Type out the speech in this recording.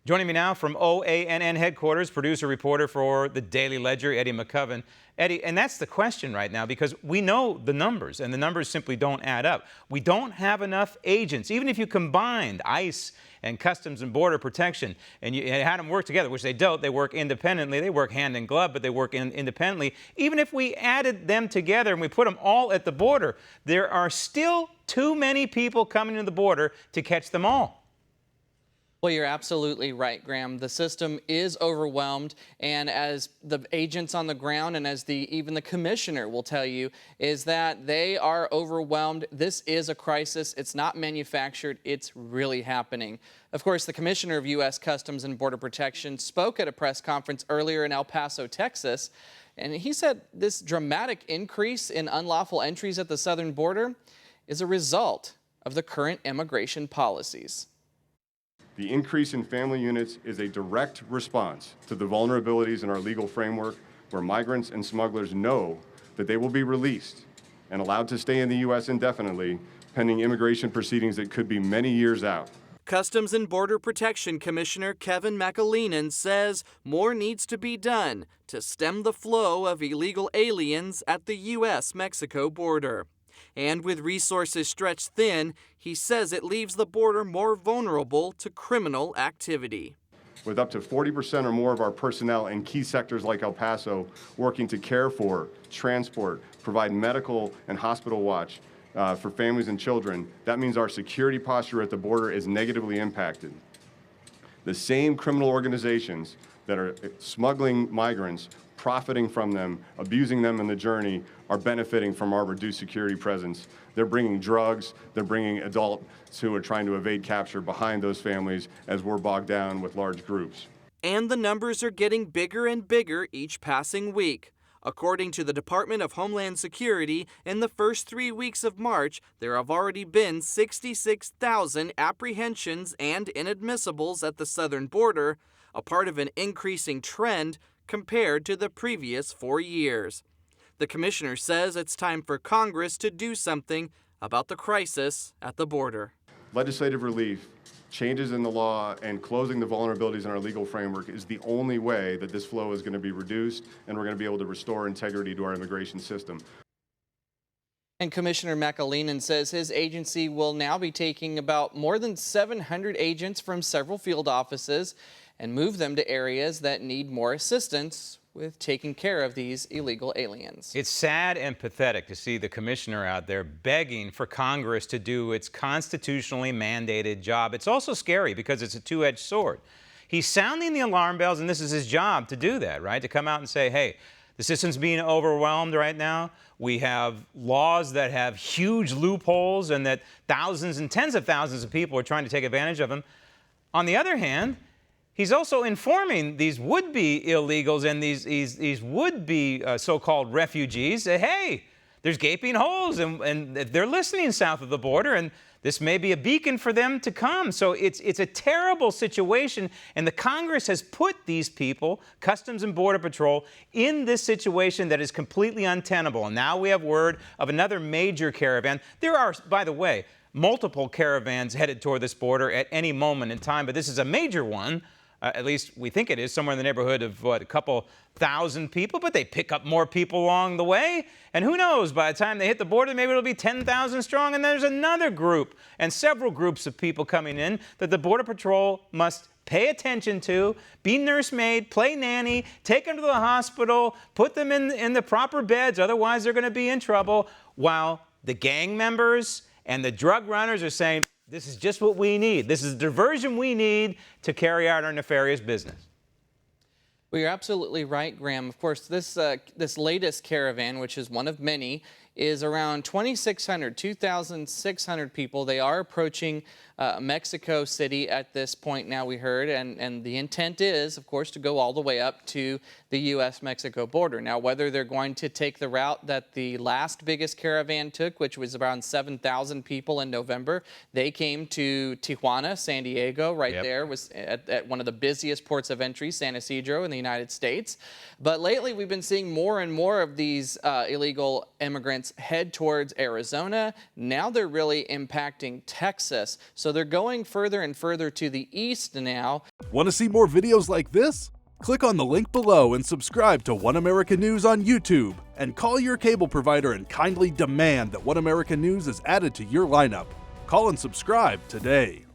Joining me now from OANN headquarters, producer reporter for the Daily Ledger, Eddie McCoven. Eddie, and that's the question right now, because we know the numbers, and the numbers simply don't add up. We don't have enough agents. Even if you combined ICE and Customs and Border Protection and you had them work together, which they don't, they work independently. They work hand in glove, but they work independently. Even if we added them together and we put them all at the border, there are still too many people coming to the border to catch them all. Well, you're absolutely right, Graham. The system is overwhelmed, and as the agents on the ground and as even the commissioner will tell you, is that they are overwhelmed. This is a crisis. It's not manufactured. It's really happening. Of course, the commissioner of U.S. Customs and Border Protection spoke at a press conference earlier in El Paso, Texas, and he said this dramatic increase in unlawful entries at the southern border is a result of the current immigration policies. The increase in family units is a direct response to the vulnerabilities in our legal framework, where migrants and smugglers know that they will be released and allowed to stay in the U.S. indefinitely, pending immigration proceedings that could be many years out. Customs and Border Protection Commissioner Kevin McCoven says more needs to be done to stem the flow of illegal aliens at the U.S.-Mexico border. And with resources stretched thin, he says it leaves the border more vulnerable to criminal activity. With up to 40% or more of our personnel in key sectors like El Paso working to care for, transport, provide medical and hospital watch for families and children, that means our security posture at the border is negatively impacted. The same criminal organizations that are smuggling migrants, profiting from them, abusing them in the journey, are benefiting from our reduced security presence. They're bringing drugs, they're bringing adults who are trying to evade capture behind those families as we're bogged down with large groups. And the numbers are getting bigger and bigger each passing week. According to the Department of Homeland Security, in the first 3 weeks of March, there have already been 66,000 apprehensions and inadmissibles at the southern border, a part of an increasing trend compared to the previous 4 years. The commissioner says it's time for Congress to do something about the crisis at the border. Legislative relief, changes in the law, and closing the vulnerabilities in our legal framework is the only way that this flow is going to be reduced and we're going to be able to restore integrity to our immigration system. And Commissioner McCoven says his agency will now be taking about more than 700 agents from several field offices and move them to areas that need more assistance with taking care of these illegal aliens. It's sad and pathetic to see the commissioner out there begging for Congress to do its constitutionally mandated job. It's also scary because it's a two-edged sword. He's sounding the alarm bells, and this is his job to do that, right? To come out and say, hey, the system's being overwhelmed right now. We have laws that have huge loopholes and that thousands and tens of thousands of people are trying to take advantage of them. On the other hand, he's also informing these would-be illegals and these would-be so-called refugees that, hey, there's gaping holes and they're listening south of the border, and this may be a beacon for them to come. So it's a terrible situation, and the Congress has put these people, Customs and Border Patrol, in this situation that is completely untenable. And now we have word of another major caravan. There are, by the way, multiple caravans headed toward this border at any moment in time, but this is a major one. At least we think it is, somewhere in the neighborhood of, what, a couple thousand people, but they pick up more people along the way. And who knows, by the time they hit the border, maybe it'll be 10,000 strong, and there's another group and several groups of people coming in that the Border Patrol must pay attention to, be nursemaid, play nanny, take them to the hospital, put them in the proper beds, otherwise they're going to be in trouble, while the gang members and the drug runners are saying, this is just what we need. This is the diversion we need to carry out our nefarious business. Well, you're absolutely right, Graham. Of course, this latest caravan, which is one of many, is around 2,600 people. They are approaching Mexico City at this point now, we heard, and the intent is, of course, to go all the way up to the U.S.-Mexico border. Now, whether they're going to take the route that the last biggest caravan took, which was around 7,000 people in November, they came to Tijuana, San Diego, right there, was at one of the busiest ports of entry, San Isidro, in the United States. But lately, we've been seeing more and more of these illegal immigrants immigrants head towards Arizona. Now they're really impacting Texas. So they're going further and further to the east now. Want to see more videos like this? Click on the link below and subscribe to One America News on YouTube, and call your cable provider and kindly demand that One America News is added to your lineup. Call and subscribe today.